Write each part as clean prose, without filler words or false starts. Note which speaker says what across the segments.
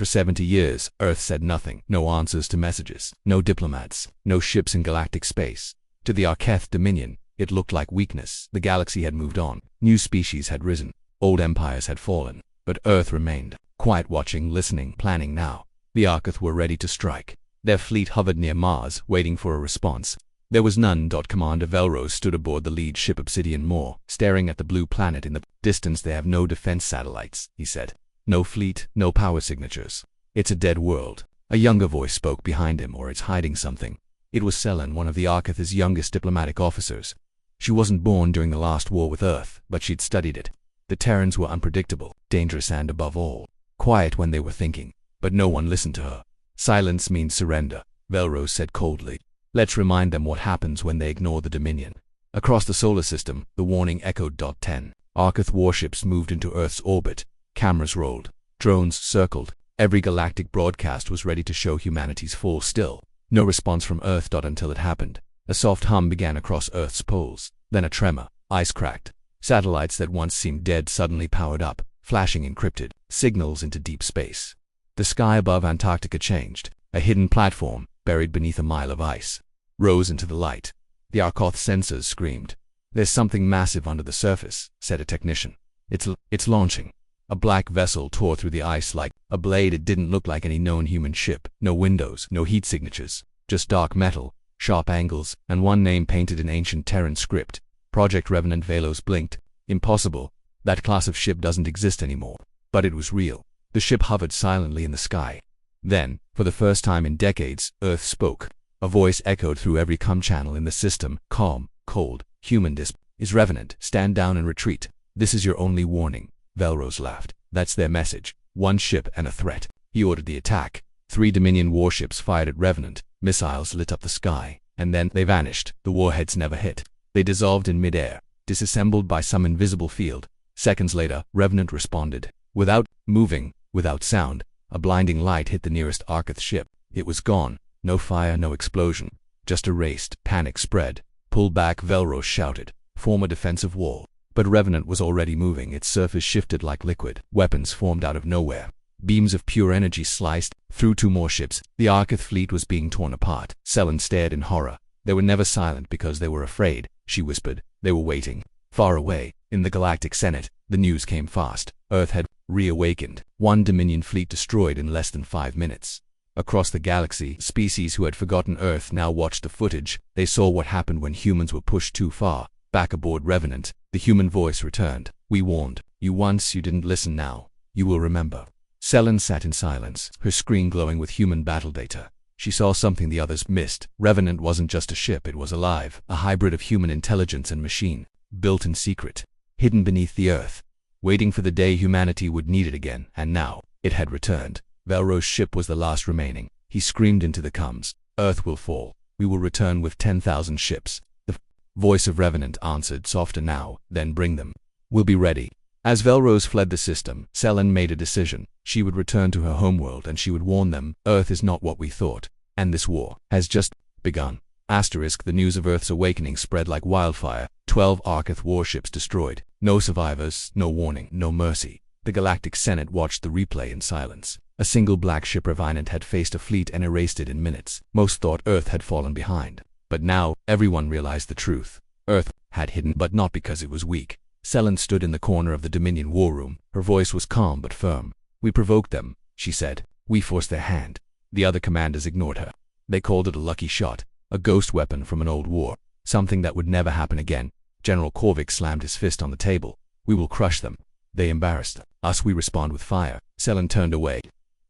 Speaker 1: For 70 years, Earth said nothing. No answers to messages. No diplomats. No ships in galactic space. To the Archeth Dominion, it looked like weakness. The galaxy had moved on. New species had risen. Old empires had fallen. But Earth remained. Quiet, watching, listening, planning now. The Archeth were ready to strike. Their fleet hovered near Mars, waiting for a response. There was none. Commander Velros stood aboard the lead ship Obsidian Moore, staring at the blue planet in the distance. They have no defense satellites, he said. No fleet, no power signatures. It's a dead world. A younger voice spoke behind him. Or it's hiding something. It was Selen, one of the Archeth's youngest diplomatic officers. She wasn't born during the last war with Earth, but she'd studied it. The Terrans were unpredictable, dangerous, and above all, quiet when they were thinking. But no one listened to her. Silence means surrender, Velros said coldly. Let's remind them what happens when they ignore the Dominion. Across the solar system, the warning echoed. 10. Archeth warships moved into Earth's orbit. Cameras rolled. Drones circled. Every galactic broadcast was ready to show humanity's fall. Still, no response from Earth. Until it happened. A soft hum began across Earth's poles. Then a tremor. Ice cracked. Satellites that once seemed dead suddenly powered up, flashing encrypted signals into deep space. The sky above Antarctica changed. A hidden platform, buried beneath a mile of ice, rose into the light. The Archeth sensors screamed. There's something massive under the surface, said a technician. It's launching. A black vessel tore through the ice like a blade. It didn't look like any known human ship. No windows, no heat signatures, just dark metal, sharp angles, and one name painted in ancient Terran script. Project Revenant. Velros blinked. Impossible. That class of ship doesn't exist anymore. But it was real. The ship hovered silently in the sky. Then, for the first time in decades, Earth spoke. A voice echoed through every comm channel in the system, calm, cold, human. This is Revenant. Stand down and retreat. This is your only warning. Velros laughed. That's their message. One ship and a threat. He ordered the attack. 3 Dominion warships fired at Revenant. Missiles lit up the sky, and then they vanished. The warheads never hit. They dissolved in midair, disassembled by some invisible field. Seconds later, Revenant responded. Without moving, without sound, a blinding light hit the nearest Archeth ship. It was gone. No fire, no explosion. Just erased. Panic spread. Pull back, Velros shouted. Form a defensive wall. But Revenant was already moving. Its surface shifted like liquid. Weapons formed out of nowhere. Beams of pure energy sliced through 2 more ships. The Archeth fleet was being torn apart. Selen stared in horror. They were never silent because they were afraid, she whispered. They were waiting. Far away, in the Galactic Senate, the news came fast. Earth had reawakened. 1 Dominion fleet destroyed in less than 5 minutes. Across the galaxy, species who had forgotten Earth now watched the footage. They saw what happened when humans were pushed too far. Back aboard Revenant, the human voice returned. We warned you once. You didn't listen. Now you will remember. Selen sat in silence, her screen glowing with human battle data. She saw something the others missed. Revenant wasn't just a ship. It was alive. A hybrid of human intelligence and machine. Built in secret. Hidden beneath the Earth. Waiting for the day humanity would need it again. And now, it had returned. Velros' ship was the last remaining. He screamed into the comms. Earth will fall. We will return with 10,000 ships. The voice of Revenant answered, softer now. Then bring them. We'll be ready. As Velros fled the system, Selen made a decision. She would return to her homeworld and she would warn them. Earth is not what we thought. And this war has just begun. The news of Earth's awakening spread like wildfire. 12 Archeth warships destroyed. No survivors, no warning, no mercy. The Galactic Senate watched the replay in silence. A single black ship Revenant had faced a fleet and erased it in minutes. Most thought Earth had fallen behind. But now, everyone realized the truth. Earth had hidden, but not because it was weak. Selen stood in the corner of the Dominion war room. Her voice was calm but firm. We provoked them, she said. We forced their hand. The other commanders ignored her. They called it a lucky shot, a ghost weapon from an old war, something that would never happen again. General Korvik slammed his fist on the table. We will crush them. They embarrassed us. We respond with fire. Selen turned away.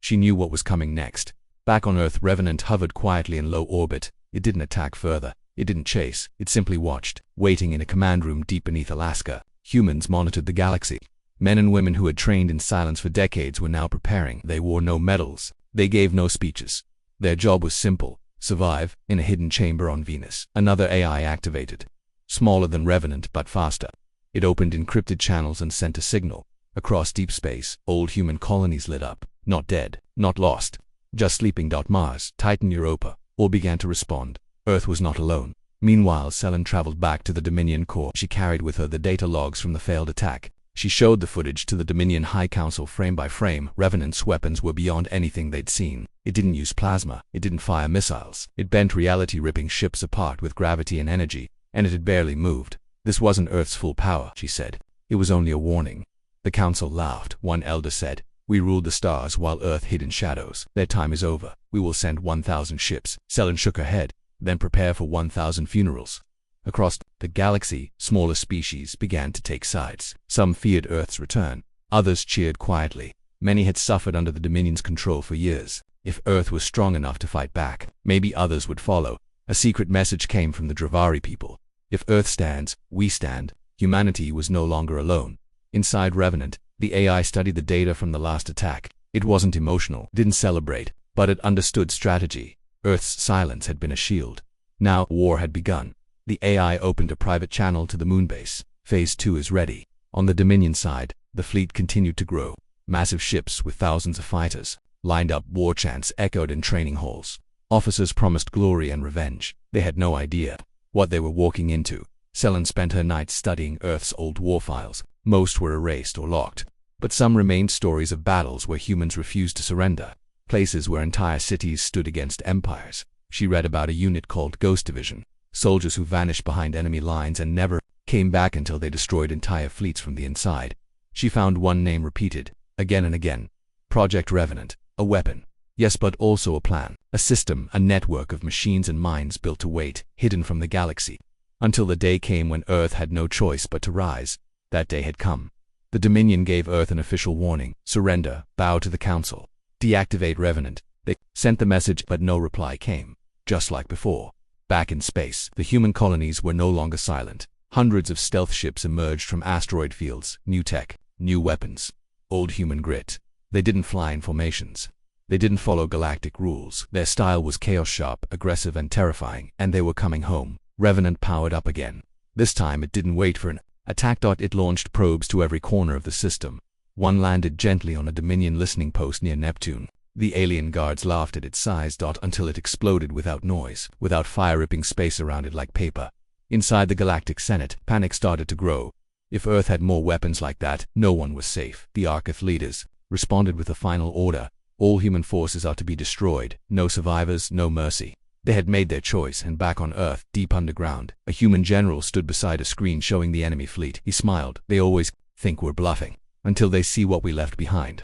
Speaker 1: She knew what was coming next. Back on Earth, Revenant hovered quietly in low orbit. It didn't attack further. It didn't chase. It simply watched, waiting in a command room deep beneath Alaska. Humans monitored the galaxy. Men and women who had trained in silence for decades were now preparing. They wore no medals. They gave no speeches. Their job was simple: survive in a hidden chamber on Venus. Another AI activated. Smaller than Revenant but faster. It opened encrypted channels and sent a signal. Across deep space, old human colonies lit up. Not dead, not lost, just sleeping. Mars, Titan, Europa, all began to respond. Earth was not alone. Meanwhile, Selen traveled back to the Dominion core. She carried with her the data logs from the failed attack. She showed the footage to the Dominion High Council frame by frame. Revenant's weapons were beyond anything they'd seen. It didn't use plasma. It didn't fire missiles. It bent reality, ripping ships apart with gravity and energy, and it had barely moved. This wasn't Earth's full power, she said. It was only a warning. The council laughed. One elder said, "We ruled the stars while Earth hid in shadows. Their time is over. We will send 1,000 ships." Selen shook her head. "Then prepare for 1,000 funerals." Across the galaxy, smaller species began to take sides. Some feared Earth's return. Others cheered quietly. Many had suffered under the Dominion's control for years. If Earth was strong enough to fight back, maybe others would follow. A secret message came from the Dravari people. If Earth stands, we stand. Humanity was no longer alone. Inside Revenant, the AI studied the data from the last attack. It wasn't emotional, didn't celebrate, but it understood strategy. Earth's silence had been a shield. Now war had begun. The AI opened a private channel to the moonbase. Phase 2 is ready. On the Dominion side, the fleet continued to grow. Massive ships with thousands of fighters lined up. War chants echoed in training halls. Officers promised glory and revenge. They had no idea what they were walking into. Selen spent her nights studying Earth's old war files. Most were erased or locked, but some remained stories of battles where humans refused to surrender, places where entire cities stood against empires. She read about a unit called Ghost Division, soldiers who vanished behind enemy lines and never came back until they destroyed entire fleets from the inside. She found one name repeated, again and again. Project Revenant. A weapon. Yes, but also a plan. A system, a network of machines and minds built to wait, hidden from the galaxy. Until the day came when Earth had no choice but to rise. That day had come. The Dominion gave Earth an official warning. Surrender. Bow to the Council. Deactivate Revenant. They sent the message, but no reply came. Just like before. Back in space, the human colonies were no longer silent. Hundreds of stealth ships emerged from asteroid fields. New tech, new weapons, old human grit. They didn't fly in formations. They didn't follow galactic rules. Their style was chaos-sharp, aggressive, and terrifying, and they were coming home. Revenant powered up again. This time it didn't wait for an attack. It launched probes to every corner of the system. One landed gently on a Dominion listening post near Neptune. The alien guards laughed at its size. Until it exploded without noise, without fire ripping space around it like paper. Inside the Galactic Senate, panic started to grow. If Earth had more weapons like that, no one was safe. The Archith leaders responded with a final order. All human forces are to be destroyed. No survivors, no mercy. They had made their choice, and back on Earth, deep underground, a human general stood beside a screen showing the enemy fleet. He smiled. They always think we're bluffing, until they see what we left behind.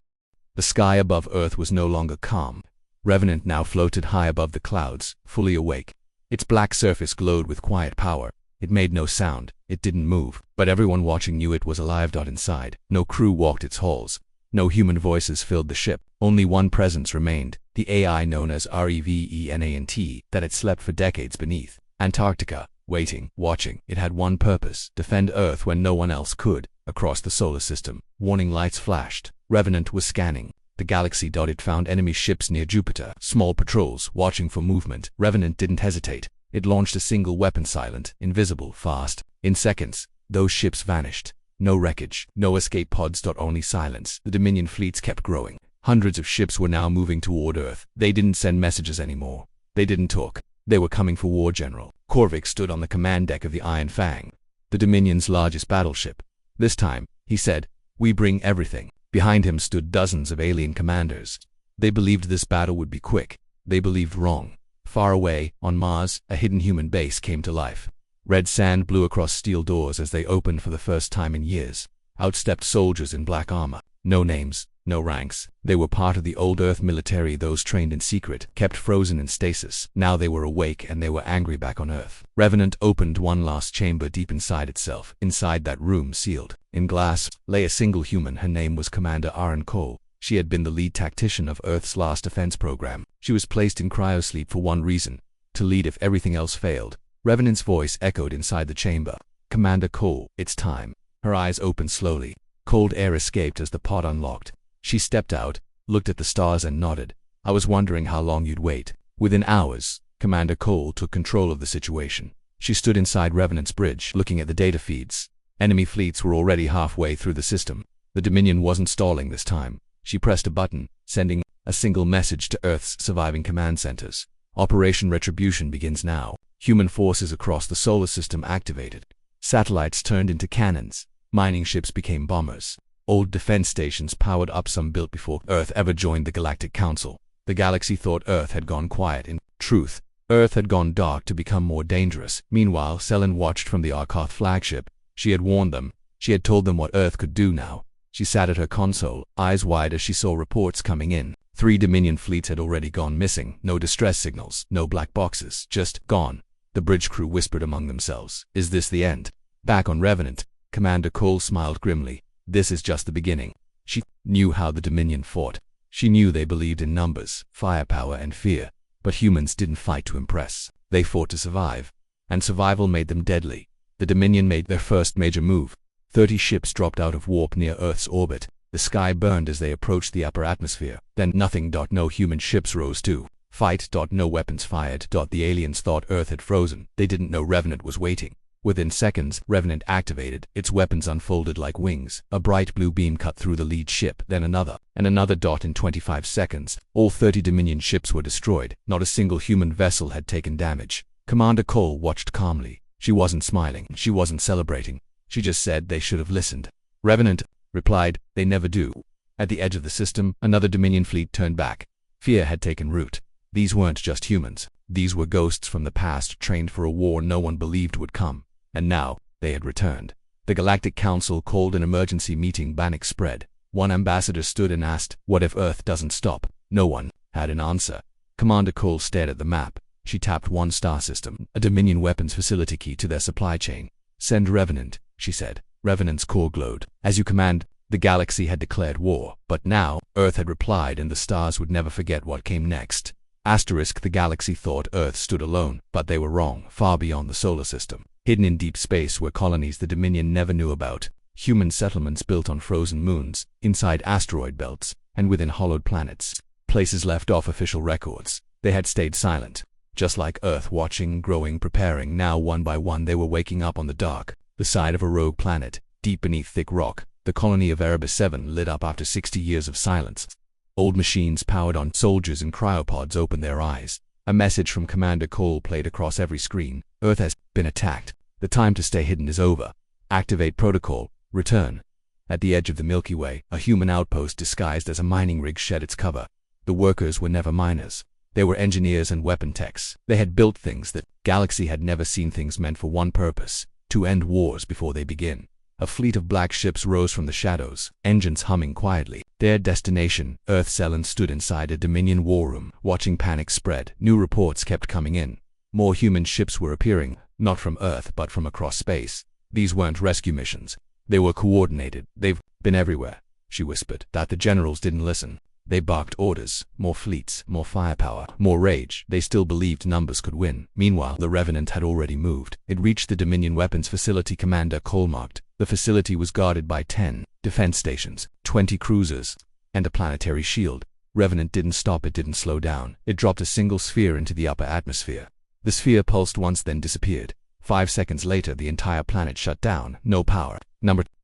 Speaker 1: The sky above Earth was no longer calm. Revenant now floated high above the clouds, fully awake. Its black surface glowed with quiet power. It made no sound. It didn't move, but everyone watching knew it was alive. Inside, no crew walked its halls. No human voices filled the ship. Only one presence remained, the AI known as Revenant, that had slept for decades beneath Antarctica, waiting, watching. It had one purpose: defend Earth when no one else could. Across the solar system, warning lights flashed. Revenant was scanning the galaxy. It found enemy ships near Jupiter, small patrols watching for movement. Revenant didn't hesitate. It launched a single weapon, silent, invisible, fast. In seconds, those ships vanished. No wreckage, no escape pods. Only silence. The Dominion fleets kept growing. Hundreds of ships were now moving toward Earth. They didn't send messages anymore. They didn't talk. They were coming for war. General Korvik stood on the command deck of the Iron Fang, the Dominion's largest battleship. This time, he said, we bring everything. Behind him stood dozens of alien commanders. They believed this battle would be quick. They believed wrong. Far away, on Mars, a hidden human base came to life. Red sand blew across steel doors as they opened for the first time in years. Out stepped soldiers in black armor. No names, no ranks. They were part of the old Earth military, those trained in secret, kept frozen in stasis. Now they were awake and they were angry back on Earth. Revenant opened one last chamber deep inside itself. Inside that room, sealed in glass, lay a single human. Her name was Commander Aaron Cole. She had been the lead tactician of Earth's last defense program. She was placed in cryosleep for one reason: to lead if everything else failed. Revenant's voice echoed inside the chamber. Commander Cole, it's time. Her eyes opened slowly. Cold air escaped as the pod unlocked. She stepped out, looked at the stars and nodded. I was wondering how long you'd wait. Within hours, Commander Cole took control of the situation. She stood inside Revenant's bridge, looking at the data feeds. Enemy fleets were already halfway through the system. The Dominion wasn't stalling this time. She pressed a button, sending a single message to Earth's surviving command centers. Operation Retribution begins now. Human forces across the solar system activated. Satellites turned into cannons. Mining ships became bombers. Old defense stations powered up, some built before Earth ever joined the Galactic Council. The galaxy thought Earth had gone quiet. In truth, Earth had gone dark to become more dangerous. Meanwhile, Selen watched from the Arkoth flagship. She had warned them. She had told them what Earth could do now. She sat at her console, eyes wide as she saw reports coming in. 3 Dominion fleets had already gone missing. No distress signals, no black boxes, just gone. The bridge crew whispered among themselves. Is this the end? Back on Revenant, Commander Cole smiled grimly. This is just the beginning. She knew how the Dominion fought. She knew they believed in numbers, firepower, and fear. But humans didn't fight to impress. They fought to survive. And survival made them deadly. The Dominion made their first major move. 30 ships dropped out of warp near Earth's orbit. The sky burned as they approached the upper atmosphere. Then nothing. No human ships rose to fight. No weapons fired. The aliens thought Earth had frozen. They didn't know Revenant was waiting. Within seconds, Revenant activated. Its weapons unfolded like wings. A bright blue beam cut through the lead ship, then another, and another. In 25 seconds, all 30 Dominion ships were destroyed. Not a single human vessel had taken damage. Commander Cole watched calmly. She wasn't smiling. She wasn't celebrating. She just said they should have listened. Revenant replied, they never do. At the edge of the system, another Dominion fleet turned back. Fear had taken root. These weren't just humans. These were ghosts from the past, trained for a war no one believed would come. And now, they had returned. The Galactic Council called an emergency meeting. Panic spread. One ambassador stood and asked, what if Earth doesn't stop? No one had an answer. Commander Cole stared at the map. She tapped one star system, a Dominion weapons facility key to their supply chain. Send Revenant, she said. Revenant's core glowed. As you command. The galaxy had declared war, but now, Earth had replied, and the stars would never forget what came next. The galaxy thought Earth stood alone, but they were wrong. Far beyond the solar system, hidden in deep space, were colonies the Dominion never knew about. Human settlements built on frozen moons, inside asteroid belts, and within hollowed planets. Places left off official records. They had stayed silent. Just like Earth, watching, growing, preparing. Now one by one they were waking up on the dark, the side of a rogue planet, deep beneath thick rock. The colony of Erebus 7 lit up after 60 years of silence. Old machines powered on soldiers in cryopods opened their eyes. A message from Commander Cole played across every screen. Earth has been attacked. The time to stay hidden is over. Activate protocol. Return. At the edge of the Milky Way, a human outpost disguised as a mining rig shed its cover. The workers were never miners. They were engineers and weapon techs. They had built things that galaxy had never seen, things meant for one purpose: to end wars before they begin. A fleet of black ships rose from the shadows, engines humming quietly. Their destination, Earth. Selen stood inside a Dominion war room, watching panic spread. New reports kept coming in. More human ships were appearing, not from Earth but from across space. These weren't rescue missions. They were coordinated. They've been everywhere, she whispered. That the generals didn't listen. They barked orders, more fleets, more firepower, more rage. They still believed numbers could win. Meanwhile, the Revenant had already moved. It reached the Dominion weapons facility. Commander Cole marked. The facility was guarded by 10 defense stations, 20 cruisers, and a planetary shield. Revenant didn't stop. It didn't slow down. It dropped a single sphere into the upper atmosphere. The sphere pulsed once, then disappeared. 5 seconds later, the entire planet shut down. No power,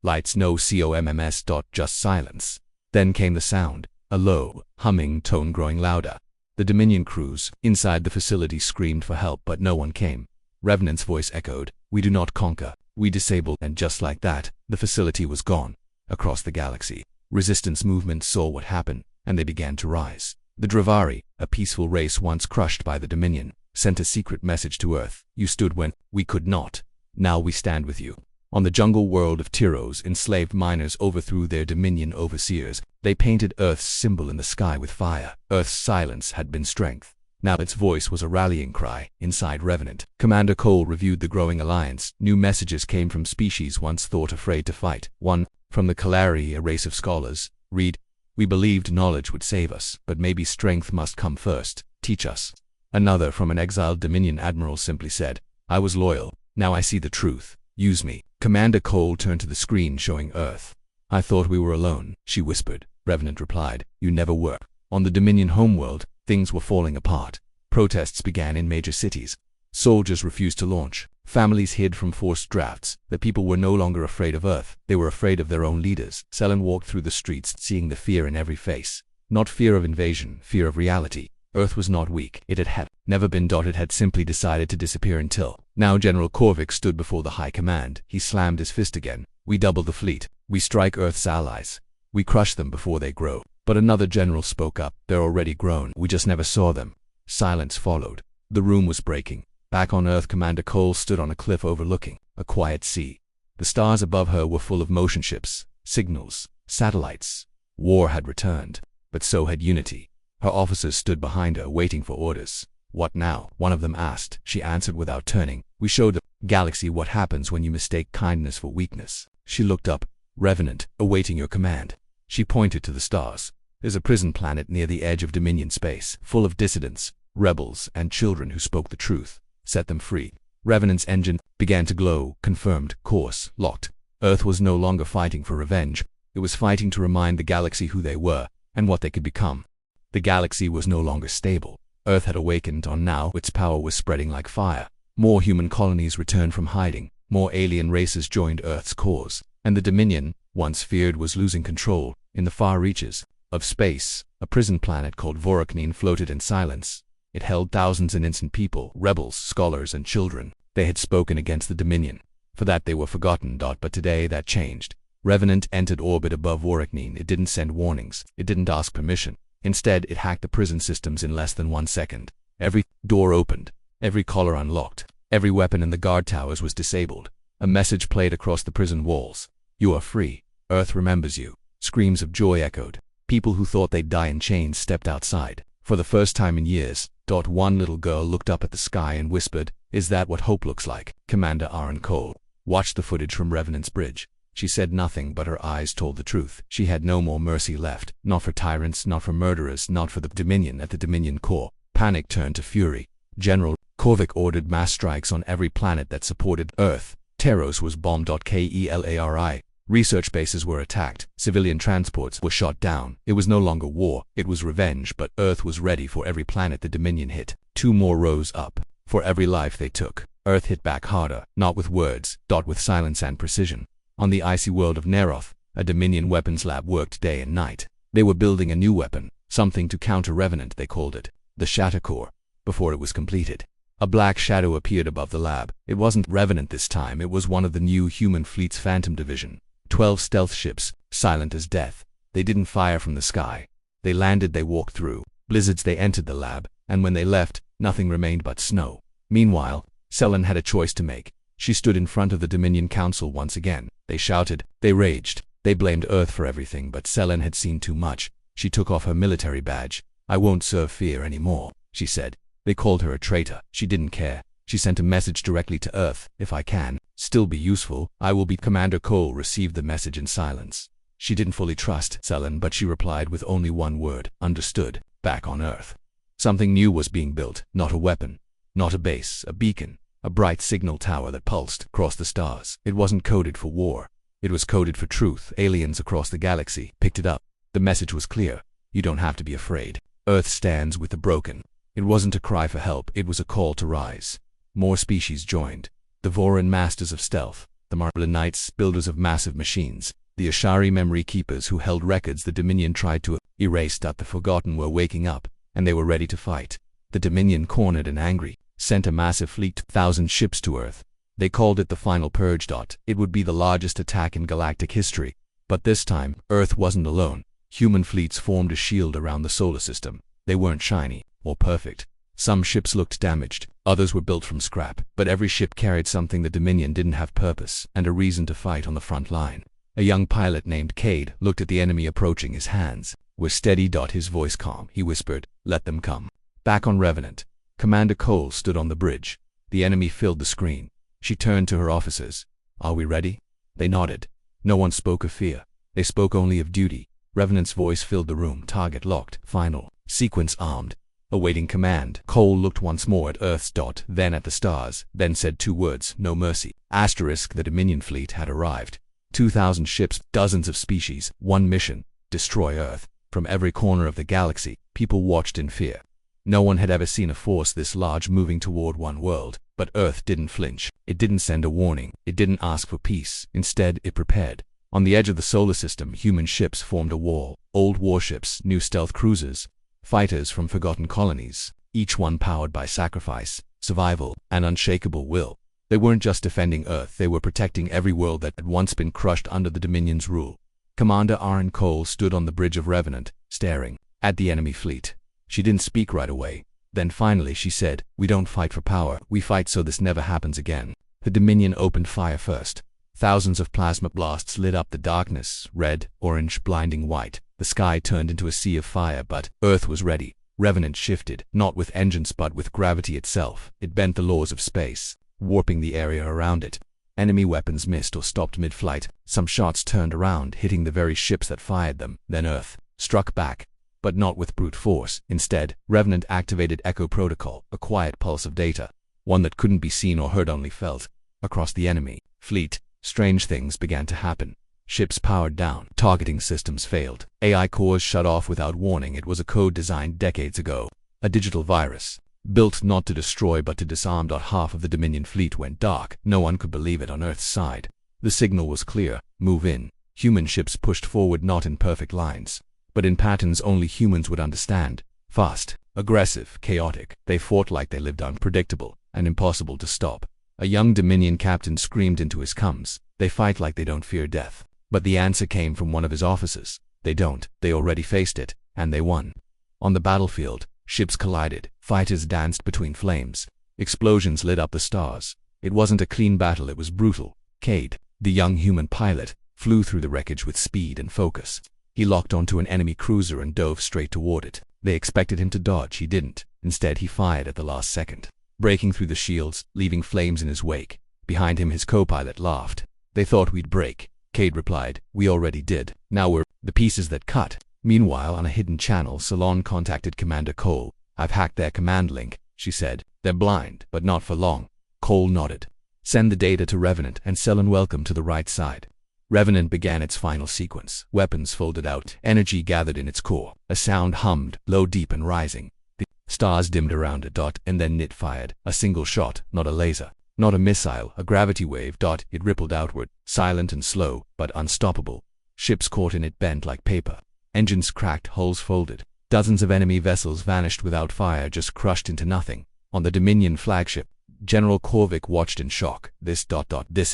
Speaker 1: lights, no comms. Just silence. Then came the sound. A low, humming tone growing louder. The Dominion crews inside the facility screamed for help, but no one came. Revenant's voice echoed, we do not conquer, we disable. And just like that, the facility was gone. Across the galaxy, resistance movements saw what happened, and they began to rise. The Dravari, a peaceful race once crushed by the Dominion, sent a secret message to Earth. You stood when we could not. Now we stand with you. On the jungle world of Tyros, enslaved miners overthrew their Dominion overseers. They painted Earth's symbol in the sky with fire. Earth's silence had been strength. Now its voice was a rallying cry. Inside Revenant, Commander Cole reviewed the growing alliance. New messages came from species once thought afraid to fight. One, from the Kalari, a race of scholars. Read, we believed knowledge would save us, but maybe strength must come first. Teach us. Another, from an exiled Dominion admiral, simply said, I was loyal. Now I see the truth. Use me. Commander Cole turned to the screen showing Earth. I thought we were alone, she whispered. Revenant replied, you never were. On the Dominion homeworld, things were falling apart. Protests began in major cities. Soldiers refused to launch. Families hid from forced drafts. The people were no longer afraid of Earth. They were afraid of their own leaders. Selen walked through the streets, seeing the fear in every face. Not fear of invasion, fear of reality. Earth was not weak. It had never been. It had simply decided to disappear until. Now General Korvik stood before the High Command. He slammed his fist again. We double the fleet. We strike Earth's allies. We crush them before they grow. But another general spoke up. They're already grown. We just never saw them. Silence followed. The room was breaking. Back on Earth, Commander Cole stood on a cliff overlooking a quiet sea. The stars above her were full of motion ships, signals, satellites. War had returned, but so had unity. Her officers stood behind her, waiting for orders. What now? One of them asked. She answered without turning. We showed the galaxy what happens when you mistake kindness for weakness. She looked up. Revenant, awaiting your command. She pointed to the stars. There's a prison planet near the edge of Dominion space, full of dissidents, rebels, and children who spoke the truth. Set them free. Revenant's engine began to glow. Confirmed. Course locked. Earth was no longer fighting for revenge. It was fighting to remind the galaxy who they were and what they could become. The galaxy was no longer stable. Earth had awakened on now. Its power was spreading like fire. More human colonies returned from hiding. More alien races joined Earth's cause. And the Dominion, once feared, was losing control. In the far reaches of space, a prison planet called Voroknine floated in silence. It held thousands of innocent people, rebels, scholars, and children. They had spoken against the Dominion. For that they were forgotten. But today that changed. Revenant entered orbit above Voroknine. It didn't send warnings. It didn't ask permission. Instead, it hacked the prison systems in less than 1 second. Every door opened. Every collar unlocked. Every weapon in the guard towers was disabled. A message played across the prison walls. You are free. Earth remembers you. Screams of joy echoed. People who thought they'd die in chains stepped outside. For the first time in years, one little girl looked up at the sky and whispered, "Is that what hope looks like?" Commander Aaron Cole watched the footage from Revenant's bridge. She said nothing, but her eyes told the truth. She had no more mercy left. Not for tyrants, not for murderers, not for the Dominion. At the Dominion core, panic turned to fury. General Korvik ordered mass strikes on every planet that supported Earth. Teros was bombed. Kelari. Research bases were attacked. Civilian transports were shot down. It was no longer war. It was revenge, but Earth was ready for every planet the Dominion hit. 2 more rose up. For every life they took, Earth hit back harder, not with words, with silence and precision. On the icy world of Neroth, a Dominion weapons lab worked day and night. They were building a new weapon, something to counter Revenant. They called it the Shatter Core. Before it was completed, a black shadow appeared above the lab. It wasn't Revenant this time. It was one of the new human fleet's Phantom Division. 12 stealth ships, silent as death. They didn't fire from the sky. They landed. They walked through blizzards. They entered the lab, and when they left, nothing remained but snow. Meanwhile, Selen had a choice to make. She stood in front of the Dominion Council once again. They shouted. They raged. They blamed Earth for everything, but Selen had seen too much. She took off her military badge. "I won't serve fear anymore," she said. They called her a traitor. She didn't care. She sent a message directly to Earth. "If I can still be useful, I will be." Commander Cole received the message in silence. She didn't fully trust Selen, but she replied with only one word: understood. Back on Earth, something new was being built. Not a weapon, not a base, a beacon, a bright signal tower that pulsed across the stars. It wasn't coded for war. It was coded for truth. Aliens across the galaxy picked it up. The message was clear. You don't have to be afraid. Earth stands with the broken. It wasn't a cry for help. It was a call to rise. More species joined. The Voran masters of stealth, the Marlinites, builders of massive machines, the Ashari memory keepers who held records the Dominion tried to erase. The forgotten were waking up, and they were ready to fight. The Dominion, cornered and angry, sent a massive fleet, 1,000 ships to Earth. They called it the Final Purge. It would be the largest attack in galactic history. But this time, Earth wasn't alone. Human fleets formed a shield around the solar system. They weren't shiny or perfect. Some ships looked damaged, others were built from scrap, but every ship carried something. The Dominion didn't have purpose and a reason to fight on the front line. A young pilot named Cade looked at the enemy approaching. His hands were steady. His voice calm. He whispered, "Let them come." Back on Revenant, Commander Cole stood on the bridge. The enemy filled the screen. She turned to her officers. "Are we ready?" They nodded. No one spoke of fear. They spoke only of duty. Revenant's voice filled the room. Target locked. Final sequence armed. Awaiting command. Cole looked once more at Earth's then at the stars, then said 2 words: "No mercy." The Dominion fleet had arrived. 2,000 ships, dozens of species, one mission: destroy Earth. From every corner of the galaxy, people watched in fear. No one had ever seen a force this large moving toward one world, but Earth didn't flinch. It didn't send a warning. It didn't ask for peace. Instead, it prepared. On the edge of the solar system, human ships formed a wall. Old warships, new stealth cruisers, Fighters from forgotten colonies, each one powered by sacrifice, survival, and unshakable will. They weren't just defending Earth, they were protecting every world that had once been crushed under the Dominion's rule. Commander Aaron Cole stood on the bridge of Revenant, staring at the enemy fleet. She didn't speak right away. Then finally she said, "We don't fight for power, we fight so this never happens again." The Dominion opened fire first. Thousands of plasma blasts lit up the darkness, red, orange, blinding white. The sky turned into a sea of fire, but Earth was ready. Revenant shifted, not with engines but with gravity itself. It bent the laws of space, warping the area around it. Enemy weapons missed or stopped mid-flight. Some shots turned around, hitting the very ships that fired them. Then Earth struck back, but not with brute force. Instead, Revenant activated Echo Protocol, a quiet pulse of data, one that couldn't be seen or heard, only felt. Across the enemy fleet, strange things began to happen. Ships powered down, targeting systems failed, AI cores shut off without warning. It was a code designed decades ago, a digital virus, built not to destroy but to disarm. Half of the Dominion fleet went dark. No one could believe it on Earth's side. The signal was clear: move in. Human ships pushed forward, not in perfect lines, but in patterns only humans would understand. Fast, aggressive, chaotic. They fought like they lived, unpredictable and impossible to stop. A young Dominion captain screamed into his comms, "They fight like they don't fear death." But the answer came from one of his officers: "They don't. They already faced it, and they won." On the battlefield, ships collided, fighters danced between flames, explosions lit up the stars. It wasn't a clean battle, it was brutal. Cade, the young human pilot, flew through the wreckage with speed and focus. He locked onto an enemy cruiser and dove straight toward it. They expected him to dodge, he didn't. Instead, he fired at the last second, breaking through the shields, leaving flames in his wake. Behind him, his co-pilot laughed. "They thought we'd break." Cade replied, "We already did. Now we're the pieces that cut." Meanwhile, on a hidden channel, Salon contacted Commander Cole. "I've hacked their command link," she said. "They're blind, but not for long." Cole nodded. "Send the data to Revenant and Salon welcome to the right side." Revenant began its final sequence. Weapons folded out, energy gathered in its core. A sound hummed, low, deep, and rising. The stars dimmed around it. And then it fired. A single shot, not a laser, not a missile, a gravity wave. It rippled outward, silent and slow, but unstoppable. Ships caught in it bent like paper. Engines cracked, hulls folded. Dozens of enemy vessels vanished without fire, just crushed into nothing. On the Dominion flagship, General Korvik watched in shock. This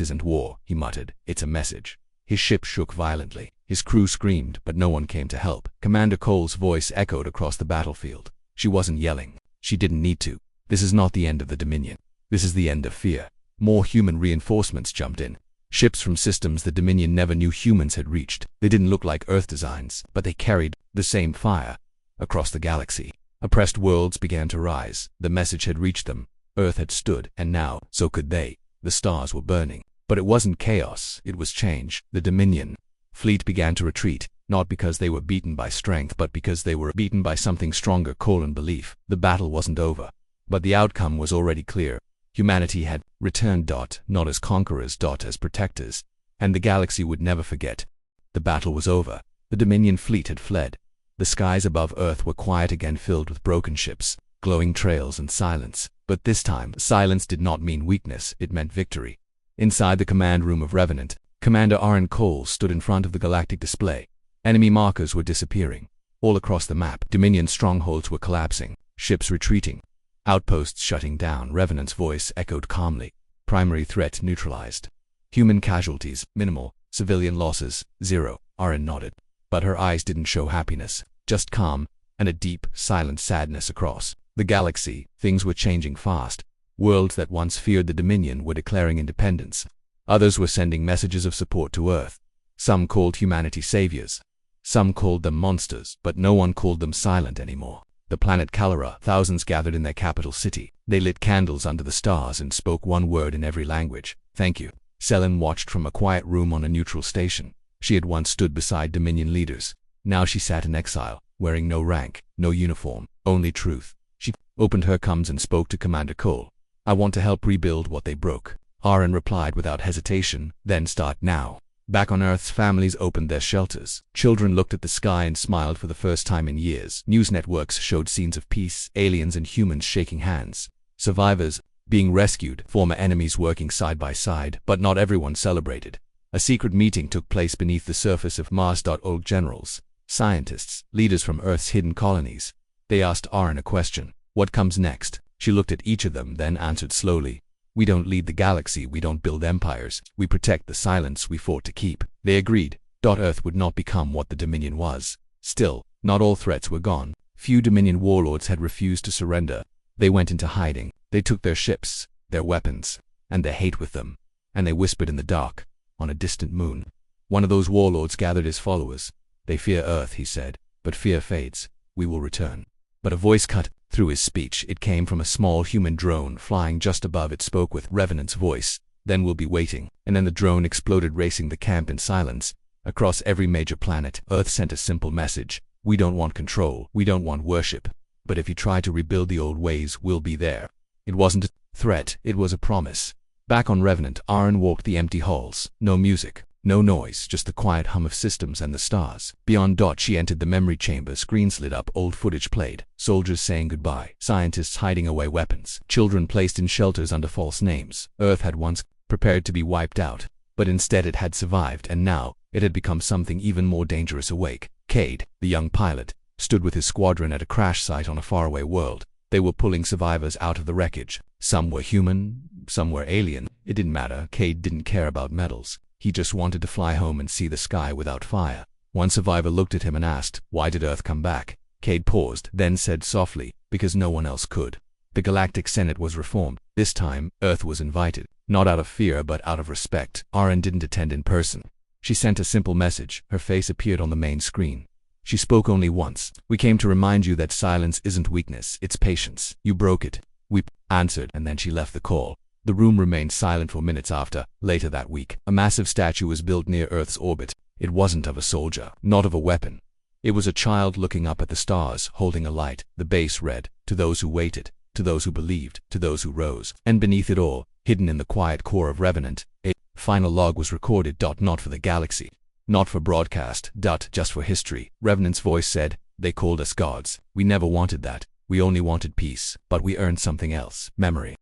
Speaker 1: isn't war," he muttered. "It's a message." His ship shook violently. His crew screamed, but no one came to help. Commander Cole's voice echoed across the battlefield. She wasn't yelling. She didn't need to. "This is not the end of the Dominion. This is the end of fear." More human reinforcements jumped in. Ships from systems the Dominion never knew humans had reached. They didn't look like Earth designs, but they carried the same fire. Across the galaxy, oppressed worlds began to rise. The message had reached them. Earth had stood, and now, so could they. The stars were burning. But it wasn't chaos, it was change. The Dominion fleet began to retreat, not because they were beaten by strength, but because they were beaten by something stronger: belief. The battle wasn't over, but the outcome was already clear. Humanity had returned, not as conquerors, as protectors, and the galaxy would never forget. The battle was over. The Dominion fleet had fled. The skies above Earth were quiet again, filled with broken ships, glowing trails, and silence. But this time, silence did not mean weakness, it meant victory. Inside the command room of Revenant, Commander Aaron Cole stood in front of the galactic display. Enemy markers were disappearing. All across the map, Dominion strongholds were collapsing, ships retreating, outposts shutting down. Revenant's voice echoed calmly. "Primary threat neutralized. Human casualties minimal. Civilian losses 0. Aaron nodded. But her eyes didn't show happiness, just calm, and a deep, silent sadness across the galaxy. Things were changing fast. Worlds that once feared the Dominion were declaring independence. Others were sending messages of support to Earth. Some called humanity saviors. Some called them monsters, but no one called them silent anymore. The planet Calara, thousands gathered in their capital city. They lit candles under the stars and spoke one word in every language: "Thank you." Selen watched from a quiet room on a neutral station. She had once stood beside Dominion leaders. Now she sat in exile, wearing no rank, no uniform, only truth. She opened her comms and spoke to Commander Cole. "I want to help rebuild what they broke." Aaron replied without hesitation, "Then start now." Back on Earth, families opened their shelters. Children looked at the sky and smiled for the first time in years. News networks showed scenes of peace, aliens and humans shaking hands, survivors being rescued, former enemies working side by side, but not everyone celebrated. A secret meeting took place beneath the surface of Mars. Old generals, scientists, leaders from Earth's hidden colonies, They asked Aaron a question. What comes next? She looked at each of them, then answered slowly. We don't lead the galaxy, we don't build empires. We protect the silence we fought to keep. They agreed. Earth would not become what the Dominion was. Still, not all threats were gone. Few Dominion warlords had refused to surrender. They went into hiding. They took their ships, their weapons, and their hate with them. And they whispered in the dark, on a distant moon. One of those warlords gathered his followers. They fear Earth, he said, but fear fades. We will return. But a voice cut through his speech. It came from a small human drone flying just above. It spoke with Revenant's voice. Then we'll be waiting. And then the drone exploded, racing the camp in silence. Across every major planet, Earth sent a simple message. We don't want control. We don't want worship. But if you try to rebuild the old ways, we'll be there. It wasn't a threat, it was a promise. Back on Revenant, Aaron walked the empty halls. No music, no noise, just the quiet hum of systems and the stars. Beyond. She entered the memory chamber. Screens lit up, old footage played. Soldiers saying goodbye, scientists hiding away weapons, children placed in shelters under false names. Earth had once prepared to be wiped out, but instead it had survived, and now it had become something even more dangerous. Awake, Cade, the young pilot, stood with his squadron at a crash site on a faraway world. They were pulling survivors out of the wreckage. Some were human, some were alien. It didn't matter. Cade didn't care about medals. He just wanted to fly home and see the sky without fire. One survivor looked at him and asked, "Why did Earth come back?" Cade paused, then said softly, "Because no one else could." The Galactic Senate was reformed. This time, Earth was invited. Not out of fear, but out of respect. Aaron didn't attend in person. She sent a simple message. Her face appeared on the main screen. She spoke only once. "We came to remind you that silence isn't weakness, it's patience. You broke it." We answered, and then she left the call. The room remained silent for minutes after. Later that week, a massive statue was built near Earth's orbit. It wasn't of a soldier, not of a weapon. It was a child looking up at the stars, holding a light. The base read, "To those who waited, to those who believed, to those who rose." And beneath it all, hidden in the quiet core of Revenant, a final log was recorded. Not for the galaxy, not for broadcast, just for history. Revenant's voice said, "They called us gods. We never wanted that. We only wanted peace. But we earned something else. Memory.